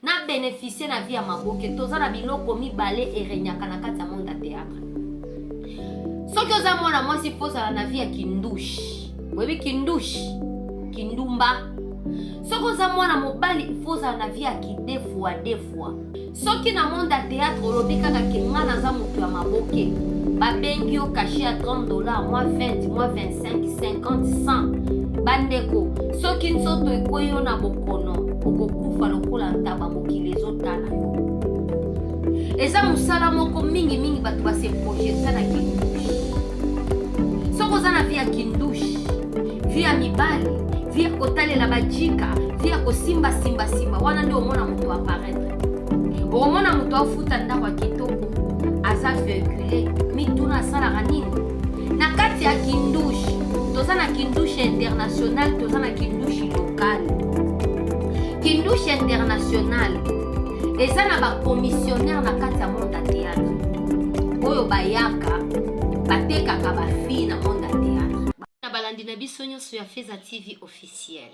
na bénéficier na vie ya maboke toza na biloko mibale erenyaka na kati ya monde ya théâtre. Soki oza mwana mwasi pozala na vie ya kindushi, webi kindushi, kindumba. Soki oza mwana mobali pozala na vie ya kidefua defua. Soki na monde ya théâtre olobi kaka kenga naza moto ya maboke, babengi yo cachet ya $30, moi 20, moi 25, 50, 100. Bandeko, soki nzoto ekweyi yo na bokono, okokufa lokola ntaba mokili ezotala yo. Eza musala moko mingi bato base projeta na kindushi. Soki oza na vie ya kindushi, vie ya mibali, vie ya kotalela bajika, vie ya kosimba simba, wana ndio omona moto apparaître. Omona moto afuta ndako ya kitoko, aza véhiculé, mituna asalaka nini? Na kati ya kindushi, toza na kindushi international, toza na kindushi local. Kindushi international, eza na ba commissionnaire na kati ya monde ya théâtre. Oyo bayaka, batekaka ba fille na monde ya théâtre. Na balandi na biso nyonso ya Feza TV officiel.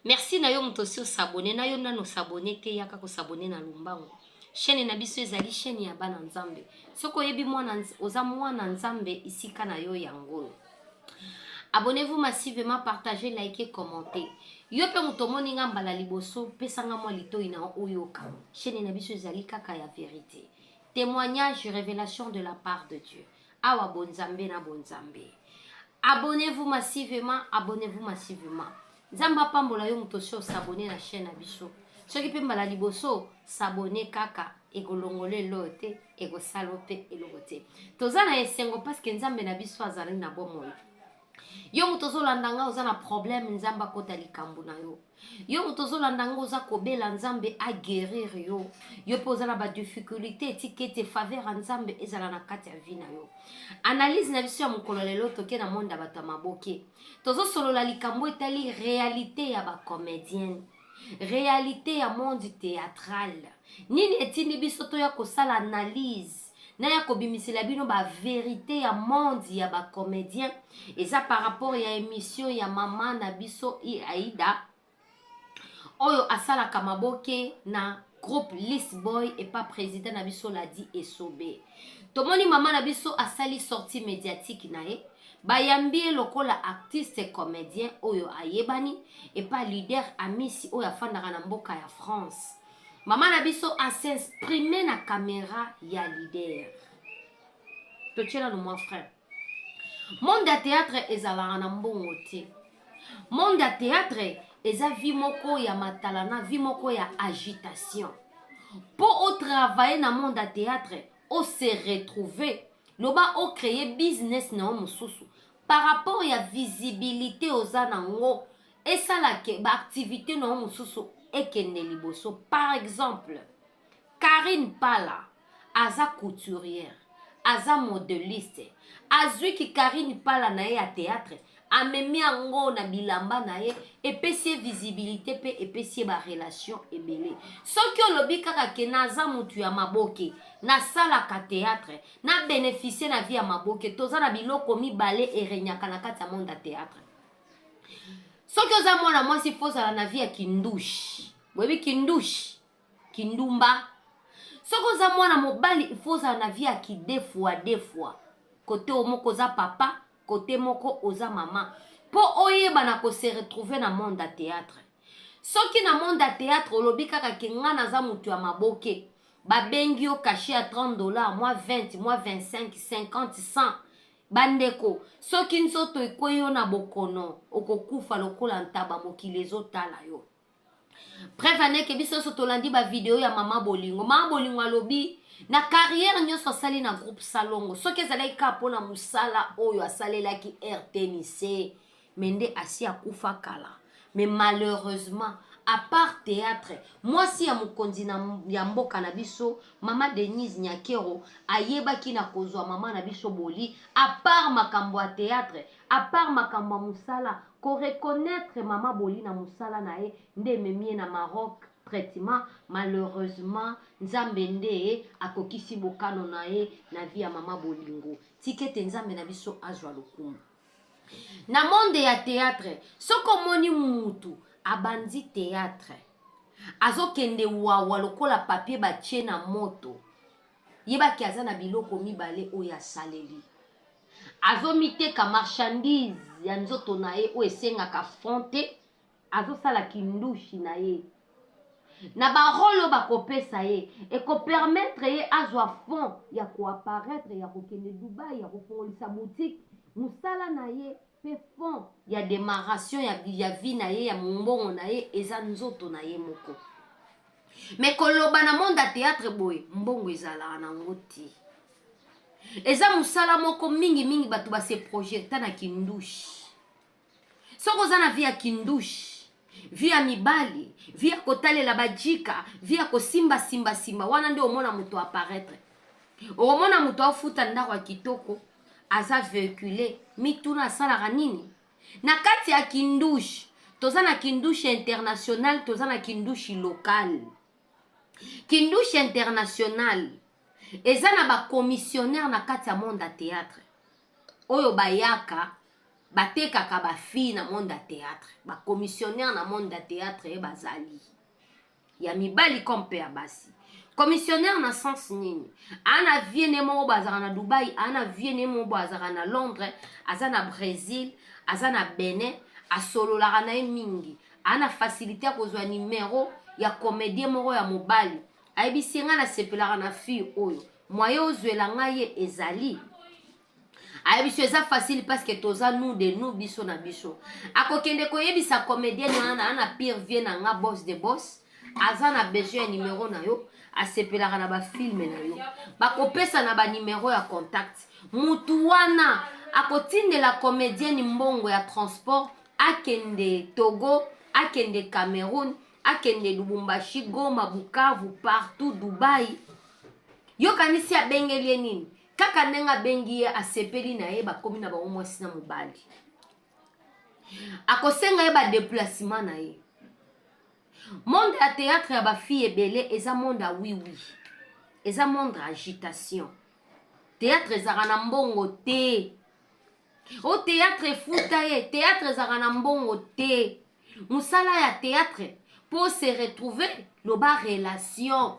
Merci na yo moto si osabone, na yo nano sabone te yaka ko sabone na Lumbango. Chaîne na biso ezali chaîne ya bana nzambe. Soko yebi mwana oza mwana nzambe isika na yo yango. Abonnez-vous massivement, partagez, likez, commentez. Yo pe mutomoni nga mbala liboso pesanga mwa litoi na oyoka. Chaîne na biso ezali kaka ya vérité. Témoignage, révélation de la part de Dieu. Awa bonzambe na bonzambe. Abonnez-vous massivement, abonnez-vous massivement. Nzamba pambola yo mutosho s'abonner na chaîne na biso. Soki pe mbala liboso s'abonner kaka egolongole lote ego salope elogote. Toza na esengo parce que nzambe na biso azali na bomoi. Yo mutozo landanga oza na problème nzamba kota likambo na yo. Yo mutozo landanga oza kobela nzambe a guérir yo. Yo poza na ba difficulté tikete faveur nzambe ezala na kati ya vie na yo. Analyse na biso ya mokolo lelo toke na monde bato maboke. Tozo solola likambo etali réalité ya ba comédienne. Réalité ya monde théâtral. Nini etini biso to ya kosala analyse. Na ya kobimisela bino ba vérité ya monde ya ba comédien. Eza par rapport ya émission ya mama na biso i Aïda. Oyo asala kamaboke na groupe List Boy et pas président na biso la di Esobe. Tomoni mama na biso asali sortie médiatique na ye. Bayambie lokola artiste comédien oyo ayebani et pas leader amisi oyo afandaka na mboka ya France. Mama na biso a s'exprimer na caméra ya leader. Tochela no mon frère. Monde ya théâtre ezalaka na mbongo te. Monde ya théâtre eza vie moko ya matalana, vie moko ya agitation. Pour au travailler na monde ya théâtre, on se retrouver, loba o créer business na mususu. Par rapport ya visibilité aux anango, et ça la ke ba activité na mususu ekende liboso. Par exemple, Karine Pala, aza couturière, aza modéliste, azui ki Karine Pala na ye ya théâtre, amemi ango na bilamba na ye, epesi visibilité pe epesi ba relation ebele. Soki olobi kaka ke naza mutu ya maboke, na sala ka théâtre, na bénéficier na vie ya maboke, toza na biloko mibale erenyaka na kati ya monde ya théâtre. Soki oza mwana mwasi pozala na vie ya kindushi, webi kindushi, kindumba. Soki oza mwana mobali pozala na vie ya kidefua defua. Kote omoko oza papa, kote moko oza mama. Po oyeba na ko se retrouver na monde ya théâtre. Soki na monde ya théâtre olobi kaka kenga naza mutu ya maboke, babengi yo cachet ya $30, moi 20, moi 25, 50, 100. Bandeko, soki nzoto ekweyi yo na bokono, okokufa lokola ntaba mokili ezotala yo. Bref, aneke biso so tolandi ba video ya mama bolingo. Mama bolingo alobi na carrière nyonso asali na groupe Salongo. Soki ezalaki ka pona musala oyo asalelaki RTNC, mende asi akufa kala. Mais malheureusement, à part théâtre, moi si ya mukonzi ya mboka na biso, mama Denise Nyakero ayebaki na kozwa mama na biso boli, à part makambo ya théâtre, à part makambo ya musala, ko reconnaître mama boli na musala na ye, nde memie na Maroc traitement. Malheureusement, nzambe nde akokisi bokano na ye na vie ya mama bolingo. Tikete nzambe na biso azwa lokumu. Na monde ya théâtre, soko moni mutu abandi théâtre, azokende wawa lokola papier batie na moto yebaki aza na biloko mibale oyo asaleli azomiteka marchandise ya nzoto na ye oyo esengaka fond te azosala kindushi na ye na barolo bakopesa ye ekopermettre ye azwa fond ya koapparaître ya kokende Dubai ya kofungolisa boutique mosala na ye mpe fond ya démarration ya vie na ye ya mombongo na ye eza nzoto na ye moko me koloba na monde ya théâtre boye mbongo ezalaka nango te eza mosala moko mingi bato base projecta na kindushi soki oza na vie ya kindushi vie ya mibali vie ya kotalela bajika vie ya kosimba wana nde omona moto apparaître omona moto afuta ndako ya kitoko aza véhicule mituna asalaka nini na kati ya kindushi toza na kindushi international toza na kindushi local kindushi international eza na bacommissionnaire na kati ya monde ya théâtre oyo bayaka batekaka bafille na monde ya théâtre bacommissionnaire na monde ya théâtre ye bazali ya mibali kompe ya basi commissionnaire na sens nini ana vie ne moko bazaka na Dubai ana vie ne moko bazaka na Londres aza na Brésil aza na Benin asololaka na ye mingi ana facilité ya kozwa numero ya comédien moko ya mobali ayebisi nga nasepelaka na fille oyo moye ozwela ngai ye ezali ayebisi eza facile parce que toza nous de nous biso na biso akokende koyebisa comédienne wana ana pire vie na nga boss de boss aza na besoin ya numero na yo asepelaka na bafilme na yo bakopesa na banumero ya contact mutu wana akotindela comédienne mbongo ya transport akende Togo akende Cameroun akende Lubumbashi Goma Bukavu partout Dubai yokanisi abengeli nini kaka ndenge abengi ye asepeli na ye bakomi na bango mwasi na mobali akosenga ye badeplacement na ye monde ya théâtre ya bafille ebele eza monde ya wiwi eza monde ya agitation théâtre ezaka na mbongo te o théâtre efuta ye théâtre ezaka na mbongo te mosala ya théâtre po se retrouver loba relation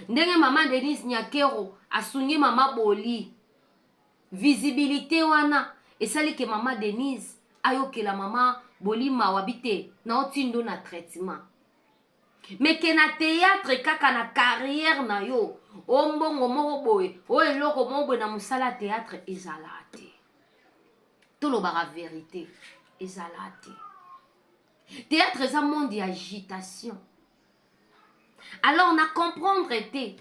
ndenge mama Denise Nyakero asungi mama Boli visibilité wana esali ke mama Denise ayokela mama Boli mawabite na otindo na traitement mais ke na théâtre kaka na carrière na yo o mbongo moko boye o eloko moko boye na mosala théâtre ezala te tolobaka vérité ezala te théâtre eza monde ya agitation alors na comprendre te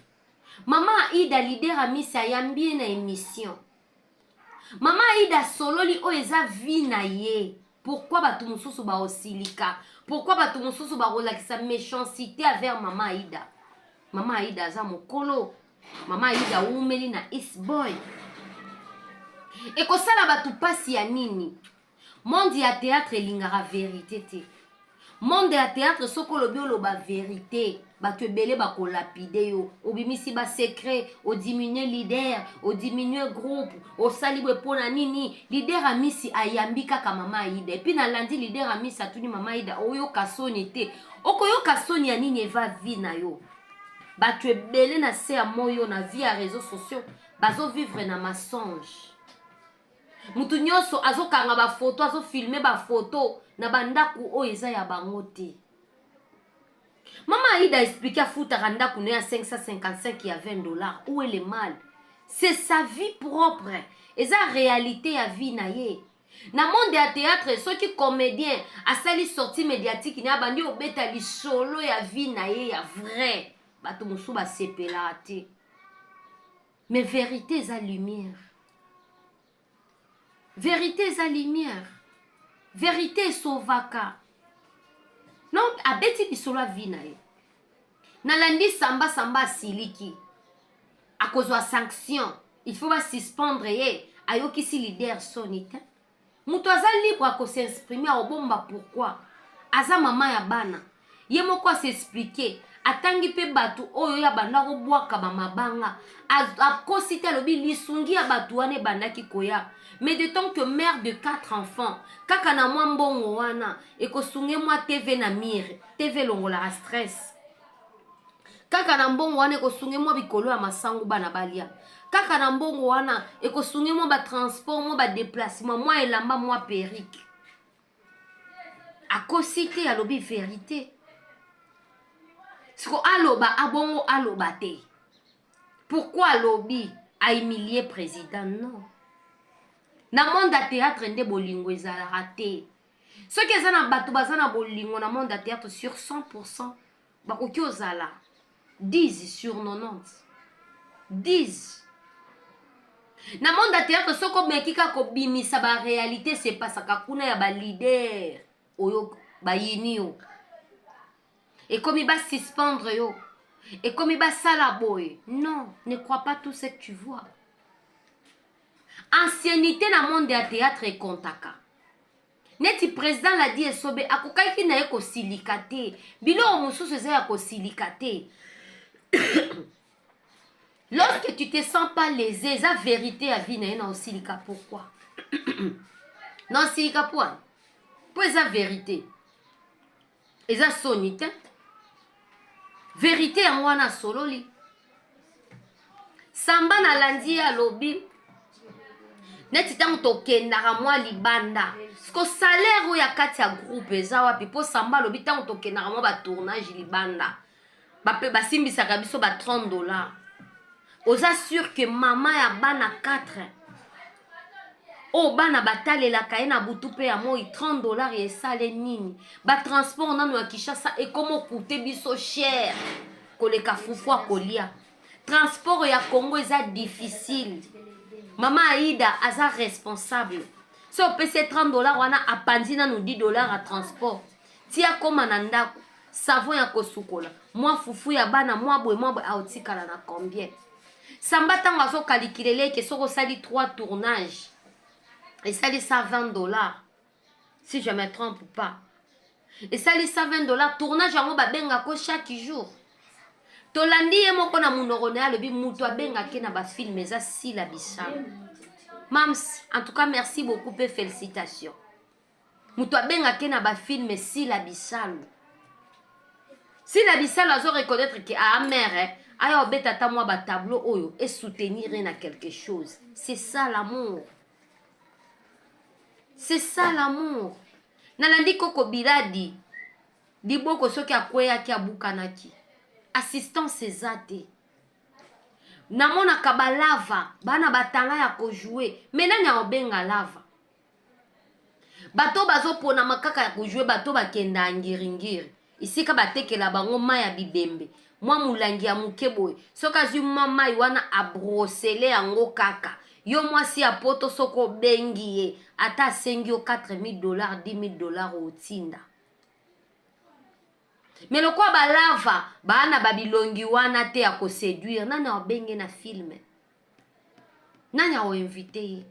mama Aïda leader amisi ayambi na émission mama Aïda sololi oyo eza vie na ye pourquoi bato mosusu baosilika pourquoi bato mosusu bakolakisa méchanceté envers mama Aïda mama Aïda aza mokolo mama Aïda umeli na East Boy ekosala bato pasi ya nini monde ya théâtre elingaka vérité te monde ya théâtre soko lobi oloba vérité bato ebele bakolapide yo obimisi basekret odiminue leader odiminue groupe osali bwe mpona nini leader amisi ayambi kaka mama Aïda epuis nalandi leader amisi atuni mama Aïda oyoka soni te okoyoka soni ya nini eva vie na yo bato ebele na se ya moyo na vie ya réseaux sociaux bazovivre na mensonge mutu nyonso azokanga bafoto azofilme bafoto na bandaku oyo eza ya bango te mama Aïda explique afutaka ndaku ne ya 555 ya $20 où est le mal c'est sa vie propre eza réalité ya vie na ye na monde ya théâtre soki comédien asali sortie médiatique ne abandi obeta lisolo ya vie na ye ya vrai bato mosusu basepelaka te mais vérité eza lumière vérité eza lumière vérité esovaka non abeti lisolo ya vie na ye nalandi samba asiliki akozwa sanction il faut basuspendre ye ayokisi leader soni te moto aza libre akosexprime aobomba pourquoi aza mama ya bana ye moko asexplike atangi pe batu oyo ya banda ko bwaka ba mabanga akosita lobi lisungi ya batu wane bandaki koya. Mais de temps que mère de 4 enfants kaka na mwa mbongo wana ekosunge mwa TV na mire TV longola stress kaka na mbongo wana ekosunge mwa bikolo ya masangu bana balia kaka na mbongo wana ekosunge mwa ba transport mwa ba déplacement mwa elamba mwa perruque akosite alobi vérité siko aloba abongo aloba te. Pourquoi alobi a humilié président? Non. Na monde à théâtre nde bolingo ezala raté. Ceux qui zana bato bazana bolingo na monde à théâtre sur 100% bakoki ozala 10 sur 90. 10. Na monde à théâtre soko mekika ko bimisa ba réalité c'est pas ça kakuna ya ba leader oyo ba yinio. Et comme il va suspendre yo. Et comme il va salaboy. Non, ne crois pas tout ce que tu vois. Ancienneté dans le monde de théâtre et kontaka. Neti président l'a dit sobe akokaki na yeko silikate. Bilo omususu za yako silikate. Lorsque tu te sens pas lésé, la vérité à vie na au silika pourquoi? Non silika point. Pour la vérité. Et ça sonite. Vérité à moi na sololi. Samba na landi ya lobi. Neti tango tokendaka mwa libanda. Sko salaire ou ya kati ya groupe eza wapi po samba lobi tango tokendaka mwa ba tournage libanda. Bape basimbisaka biso ba $30. Oza sûr que maman ya bana 4. Oh bana batalelaka ye na butu pe ya moi $30 esale nini. Ba transport nanu ya Kinshasa et comment coûter biso cher. Koleka fufu kolia. Transport ya Congo eza difficile. Maman Aïda aza responsable. Si on paie ces $30 wana apandi nanu $10 à transport. Tia koma na ndako savon ya kosukola. Moi fufu ya bana moi boy aotikala na combien. Samba tango azo calculer que soko sali 3 tournages. Et ça dit $120. Si je me trompe pas. Et ça dit $120. Tournage yango babenga ko chaque jour. Tolandi ye moko na munokone alobi mutu abenga ke na ba film eza sila bisalo. Mams, en tout cas merci beaucoup et félicitations. Mutu abenga ke na ba film sila bisalo. Sila bisalo azo reconnaître que a mère aya obeta ta moi ba tableau oyo et soutenir na quelque chose. C'est ça l'amour. C'est ça l'amour. Nalandi koko biladi. Diboko soki akweya ki abukanaki. Assistance ezate. Namona kaba lava. Bana batanga ya ko jouer. Menani ya obenga lava. Bato bazo pona makaka ya ko jouer bato bakenda ngiringiri. Isika batekela bango maya bibembe. Mwa mulangi ya mukeboy. Soka zu mama wana abrosele yango kaka. Yo mwasi ya poto soko bengi ye. Ata sengi yo $4,000, $10,000 otinda. Mais le quoi balava, bana babilongi wana te ya ko séduire. Nani a benge na film. Nani a invité.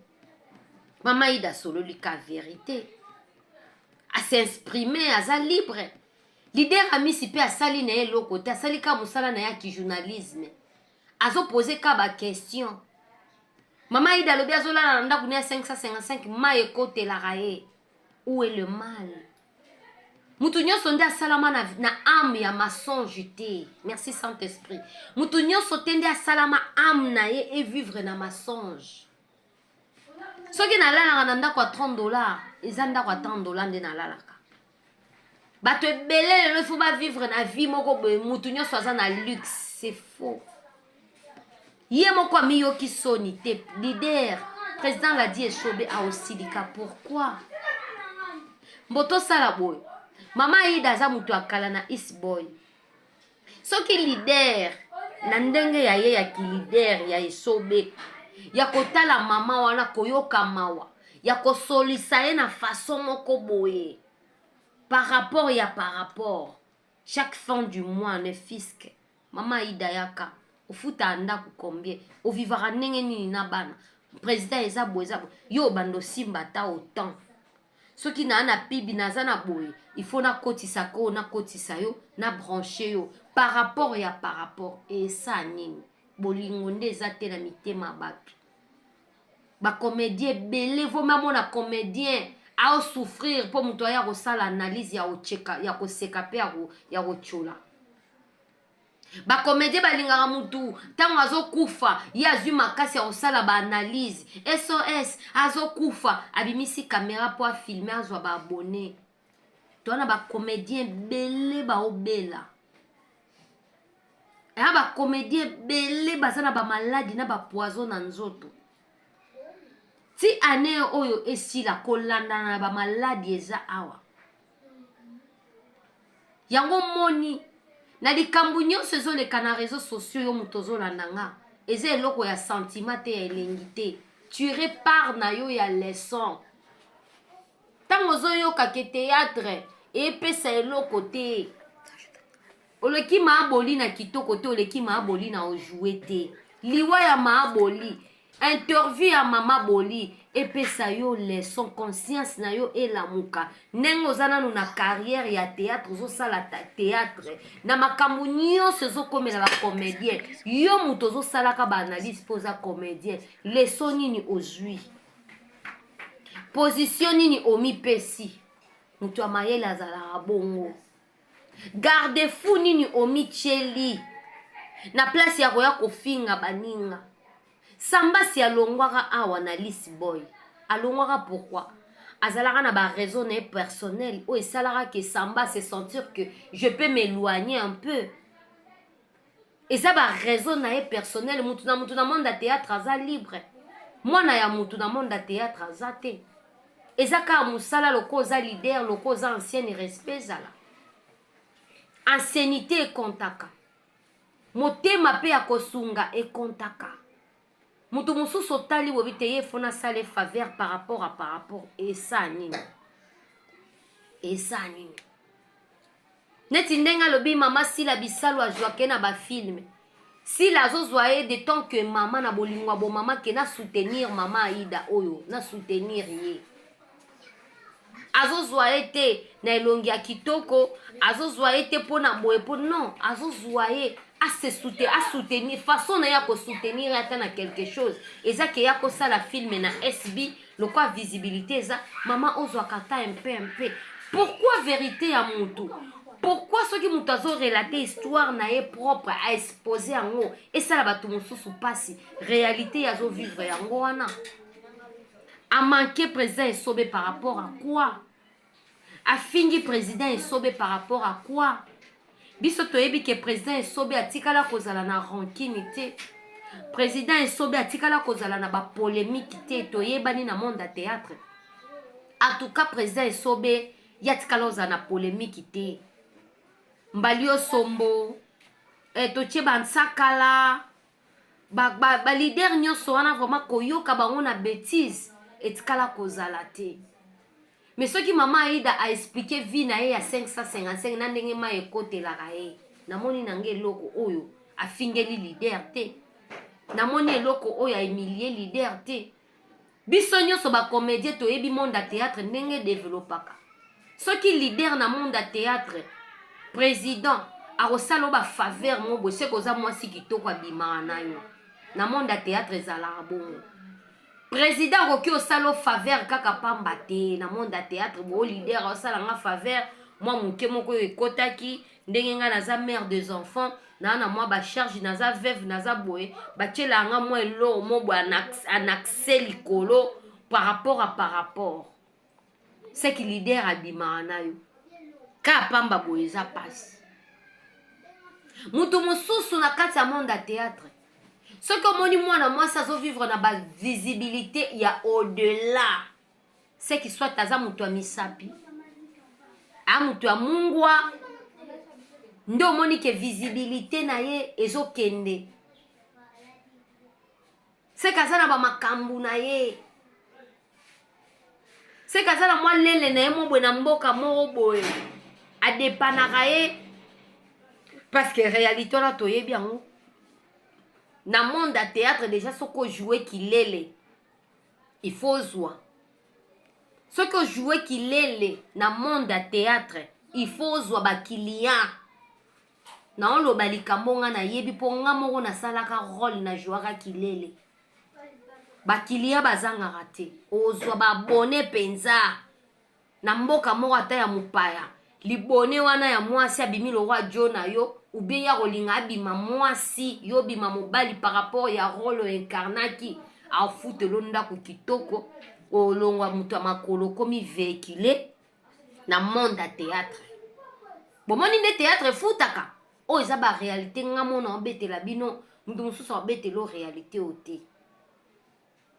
Maman Ida solo lika vérité. A s'exprimer, a za libre. Leader a mis si pe a sali na ye loko te. A sali ka musala na ya ki journalisme. Azo pose ka ba question. Maman Ida lobi azo la nanda kunia 555 ma ekote la raye. Où est le mal? Mutunyo sonde asalama na âme ya mensonge te. Merci Saint-Esprit. Mutunyo sotende asalama âme na ye et vivre na mensonge. Soki na lala na ndako $30, ezanda kwa $30 nde na lalaka. Bato ebele le faut pas vivre na vie moko boye mutunyo soza na luxe, c'est faux. Yé moko miyoki soni te leader. Président l'a dit esobe a osilika pourquoi? Mboto sala boy. Mama Ida za mutu akala na East Boy. Soki leader na ndenge ya ye ya ki leader ya esobe ya kotala mama wana koyoka mawa ya kosolisa ye na façon moko boye par rapport chaque fin du mois ne fisque mama Ida yaka ofuta anda combien o vivara ndenge nini na bana président eza boye yo bando simba ta autant. Soki na pibi na zana boye, il faut na kotisa ko na kotisa yo na brancher yo par rapport ya par rapport esa nini bolingo nde eza te na mitema bato bacomédien ebele voma mona comédien aosouffrir mpo moto aya kosala analyse ya kocheka ya koseka mpe ya kotyola bacomédien balingaka mutu ntango azokufa ye azwi makasi ya kosala baanalyse sos azokufa abimisi kamera mpo afilme azwa baabone towana bacomédien ebele baobela eya bacomédien ebele baza na bamaladi na bapoison na nzoto ti ane oyo esila kolandana na bamaladi eza awa yango moni na likambo nyonso ezoleka na réseaux sociaux yo moto ozolanda nga eza eloko ya sentiment te ya elengi te tire part na yo ya leçon ntango ozoyoka ke théâtre epesa eloko te oleki maaboli na kitoko te oleki maaboli na ojoue te liwa ya maaboli interview ya mama boli epesa yo leçon conscience na yo elamuka ndenge oza nanu na carrière ya théâtre ozosala théâtre na makambo nyonso ezokomela bacomédien yo moto ozosalaka baanalyse mpo oza comédien leçon nini ozwi position nini omipesi moto ya mayele azalaka bongo garde fou nini omitieli na place ya koya kofinga baninga Sambasi alongwaka awa na Lisi Boy. Alongwaka pourquoi? Azalaka na ba raison personnelle. Ou esalaka que Samba se sentir que je peux m'éloigner un peu. Et ça ba raison na personnelle. Mutu na monde de théâtre aza libre. Moi na ya mutu na monde de théâtre aza te. Et ça ka musala loko oza leader, loko oza ancienne respect zala. Ancienneté e kontaka. Motema pe ya kosunga e kontaka. Mutu mususu otali wobite ye fona sale faveur par rapport et ça nini. Et ça nini. Neti ndenga lobi mama sila bisalo ajwake na ba film. Sila azozwaye de temps que mama na bolingwa bo mama ke na soutenir mama Aida oyo, na soutenir ye. Azozwaye te na elongi ya kitoko, azozwaye te pona boye po non, azozwaye a soutenir façon na ya ko soutenir ata na quelque chose eza ke ya ko sala film na SB le quoi visibilité eza mama ozwa kata un peu pourquoi vérité ya mutu pourquoi ceux qui mutu azo relater histoire na ye propre a exposer yango et ça la batu mususu pasi réalité yazo vivre yango wana a manqué président esobe par rapport à quoi a fingi président esobe par rapport à quoi biso toyebi ke président esobe atikala kozala na rancune te président esobe atikala kozala na ba polémique te toyebani na monde ya théâtre en tout cas président esobe yatikala kozala na polémique te mbali osombo totie bansakala ba leader nyonso wana vraiment koyoka bango na bêtise etikala kozala te. Mais ce qui maman Aida a expliqué vie na ye ya 555 na ndenge ma ekotelaka ye. Namoni nange eloko oyo afingeli leader te. Namoni eloko oyo emilie leader te. Biso nyonso ba comédien toyebi monde ya théâtre ndenge développaka. Ce qui leader na monde ya théâtre président akosala ba faveur mo bose koza mwasi kitoko abimaka na yo. Na monde ya théâtre ezalaka bongo. Président koki osala faveur kaka pamba te na monde ya théâtre bo leader osala nga faveur moi muke moko ekotaki ndenge nga naza mère des enfants na moi ba charge naza veuve naza boye batiela nga moi elo mo bo en accès likolo par rapport c'est que leader abima na yo ka pamba boye za passe mutu mususu na kati ya monde ya théâtre. Ce que moni mwana mwasi azovivre na ba visibilité ya au-delà. C'est qu'il soit taza mutu ya misapi. A mutu ya mungwa. Ndo moni ke visibilité na ye ezokende. C'est kazana ba makambu na ye. C'est kazana mwa lele na ye mo bwe na mboka mo boye. Adepanaka ye parce que réalité na toyebi yango. Na monde à théâtre déjà ce que jouer qu'il est il faut jouer ce que jouer qu'il est na monde à théâtre il faut jouer ba client na oloba likambo nga na yebi po nga moko nasalaka rôle na jouaka kilele bakilia bazangaka te ozwa babone penza na mboka moko ata ya mopaya libone wana ya mwasi abimi lokwa jo na yo ube ya kolinga abima mwasi yo bima mobali par rapport ya rôle incarnaki afutelo ndako kitoko olongwa mutu ya makolo komi véhicule na monde ya théâtre bomoni nde théâtre efutaka oyo eza baréalité nga mona obetela bino mutu mosusu abetela réalité o te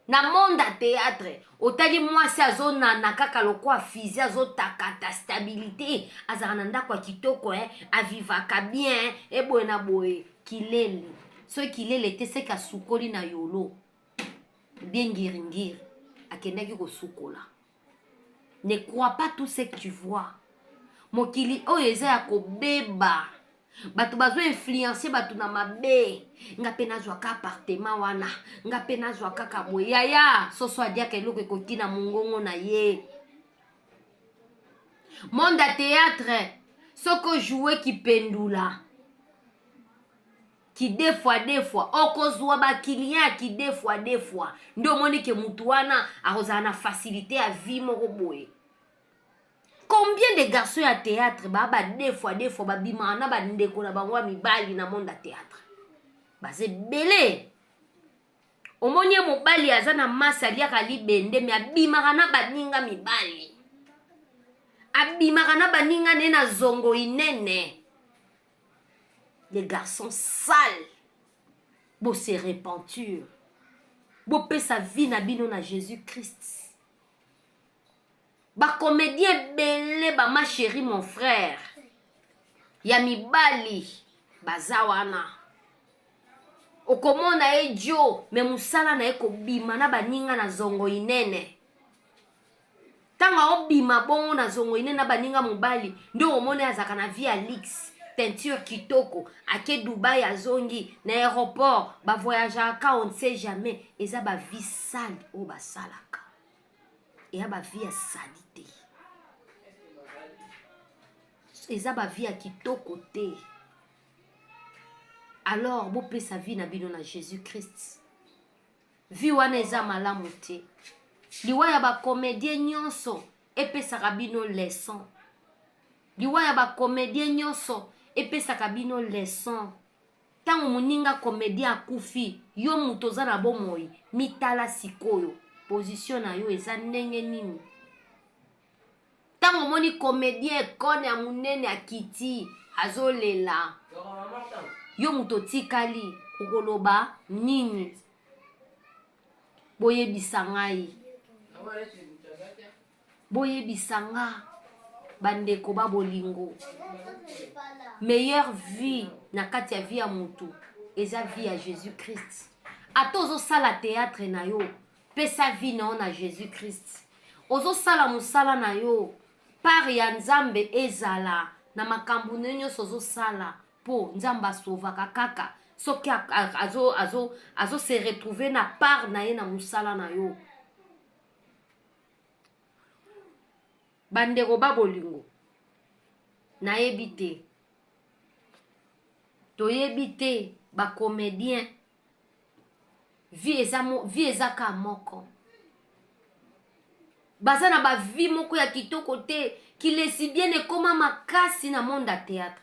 na monde ya théâtre otali mwasi azonana kaka lokwa fizi azotakata stabilité azalaka na ndako ya kitoko avivaka bien eboye na boye kilele soki kilele te seki asukoli na yolo bien ngiringiri akendaki kosukola. Ne crois pas tout ce que tu vois. Mokili oyo eza ya kobeba bato bazo influencer bato na mabe nga pe nazwaka appartement wana nga pe nazwaka kaboye yaya soso adiaka eloko ekoti na mongongo na ye. Monde ya théâtre soko jouer kipendula ki deux fois okozwa bakilien ki deux fois nde omoni ke mutu wana akozala na facilité ya vie moko boye. Combien de garçons à théâtre ba deux fois babima na bandeko na bango mibali na monde à théâtre baze belé omoni mobali aza na masa liaka libende me abimaka na baninga mibali abimaka na baninga ne na zongo inene. Les garçons sales bo se repentir bo pe sa vie na bino na Jésus-Christ. Ba comédien belé ba ma chérie mon frère ya mibali bazawana okomona ejo me musala na ekobima na baninga na zongo inene tanga obima bongo na zongo inene na baninga mobali ndio omone azaka na vie alix teinture kitoko ake Dubai azongi na aéroport ba voyageaka on ne sait jamais eza ba vie sale o basalaka eya ba vie ya salite eza ba vie ya kitoko te. Alors bo pe sa vie na bino na Jésus-Christ vie wana eza malamu te liwa ya ba comédien nyonso epesaka bino leçon liwa ya ba comédien nyonso epesaka bino leçon. Tango moninga comédien akufi yo mutu oza na bomoi mitala sikoyo position na yo eza ndenge nini. Tango moni comédien ekone ya munene akiti azolela yo mutu otikali okoloba nini. Boyebisa ngai boyebisa nga bandeko ba bolingo meilleure vie na kati ya vie ya mutu eza vie ya Jésus-Christ. Ata ozosala théâtre na yo pesa vie na Jésus-Christ. Ozosala musala na yo par ya nzambe ezala na makambo nyonso ozosala po nzambe asovaka kaka soki azo se retrouver na part na ye na musala na yo. Bandeko ba bolingo nayebi te toyebi te ba comédien vie eza ka moko baza na ba vie moko ya kitoko te kilesi bien ekoma makasi na monde ya théâtre.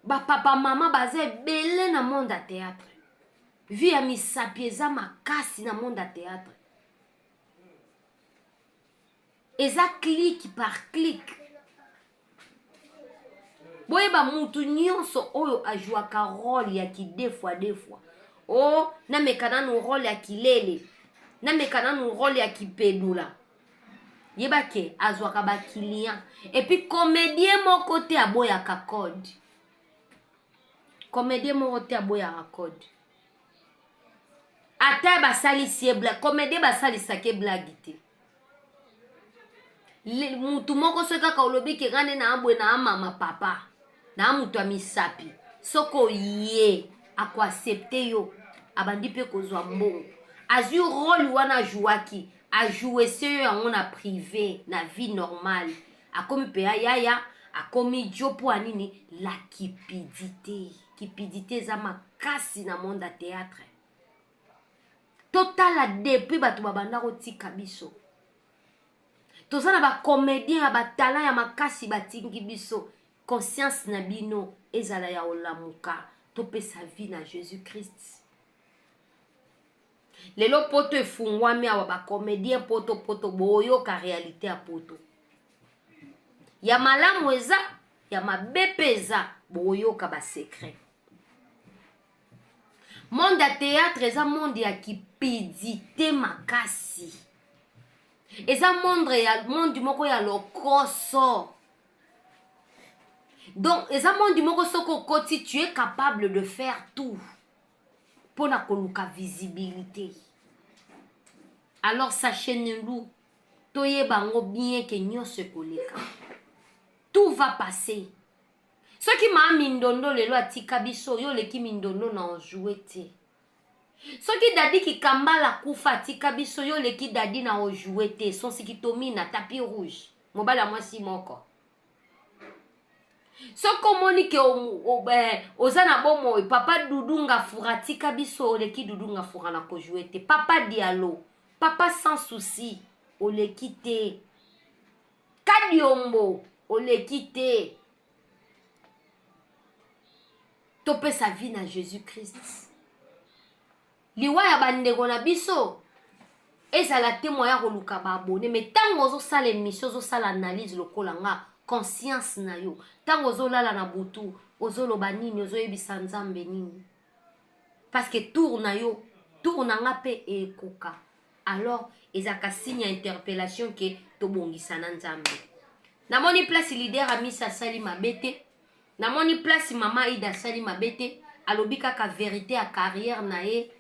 Ba papa mama baza ebele na monde ya théâtre vie ya misapi eza makasi na monde ya théâtre eza clic par clic. Boyeba mutu nyonso oyo ajuaka rôle ya ki deux fois o na mekana no rôle ya kilele na mekana no rôle ya kipedula yeba ke azwaka ba client et puis comédien moko te aboyaka code. Comédien moko te aboyaka code ata basalisi blague comédien basalisaka blague te. Mutu moko so kaka olobi ke ngane na abwe na mama papa na mutu amisapi soko ye ako accepter yo abandi pe kozwa mbongo azui rôle wana jouaki a jouer se yango na privé na vie normale akomi pe yaya akomi idiot po anini la cupidité eza makasi na monde ya théâtre. Totala depuis bato babanda kotika biso. Toza na ba comédien ya batala ya makasi batingi biso. Conscience na bino ezala ya olamuka topesa vie na Jésus Christ. Lelo poto efungwami awa ba comédien poto boyoka réalité ya poto. Ya malamu eza, ya mabepe eza, boyoka ba secret. Monde ya théâtre eza monde ya cupidité makasi. Eza monde moko ya lokoso. Donc, eza monde moko soko koti, tu es capable de faire tout pour na koluka visibilité. Alors sachez-nous, toye bango bien que nyonso koleka. Tout va passer. Ce qui m'a mindondo lelo atika biso yo leki mindondo na ojouete. Ce qui dadi ki kambala kufa atika biso yo leki dadi na ojouete. Son si ki tomi na tapis rouge. Mobala mwasi moko. So komoni ke ozana bomo papa Dudunga furatika biso oleki Dudunga fura na kojouete. Papa Diallo, papa sans souci, oleki te. Kadiombo, oleki te. Topé sa vie na Jésus-Christ. Liwa ya bandeko na biso ezala témoin ya koluka ba abonné, mais tango ozo sala émission ozo sala analyse lokola nga conscience na yo. Tango ozo lala na butu ozo loba nini ozo yebisa nzambe nini. Parce que tour na yo, tour na nga pe ekoka. Alors ezaka signe ya interpellation ke tobongisa na nzambe. Namoni place leader Amisa sali mabete. Namoni place mama Ida sali mabete. Alobi kaka vérité ya carrière na ye.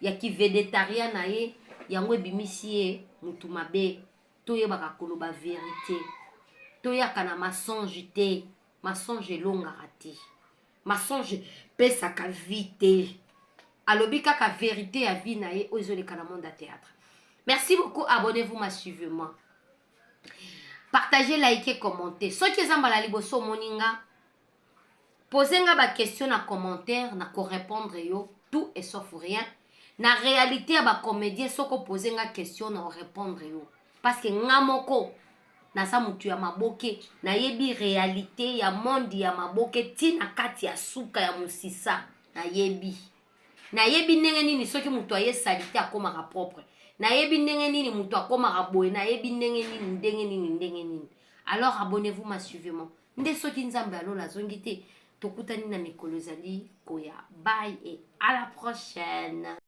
Ya ki végétarien na ye. Yango ebimisi ye mutu mabe. Toyebaka koloba vérité. Toyaka na mensonge te. Mensonge elongaka te. Mensonge pesaka vie te. Alobi kaka vérité ya vie na ye. Oyezoleka na monde ya théâtre. Merci beaucoup. Abonnez-vous massivement. Partagez, likez, commentez. Ceux qui ont la liboso moninga, posez-nga ba question na commentaire, na ko répondre yo, tout et sauf rien. Na réalité ya ba comédien, soko posez-nga question na répondre yo. Parce que nga moko, na sa mutu ya maboke, na yebi réalité ya monde ya maboke, tina kati ya suka ya musisa, na yebi. Na yebi ndenge nini soki mutu aye salite akomaka propre. Na yebi ndenge nini mutu akomaka boye, na yebi ndenge nini. Alors abonnez-vous massivement. Nde soki nzambe alola zongite, tokutani na mikolo ezali koya. Bye et à la prochaine.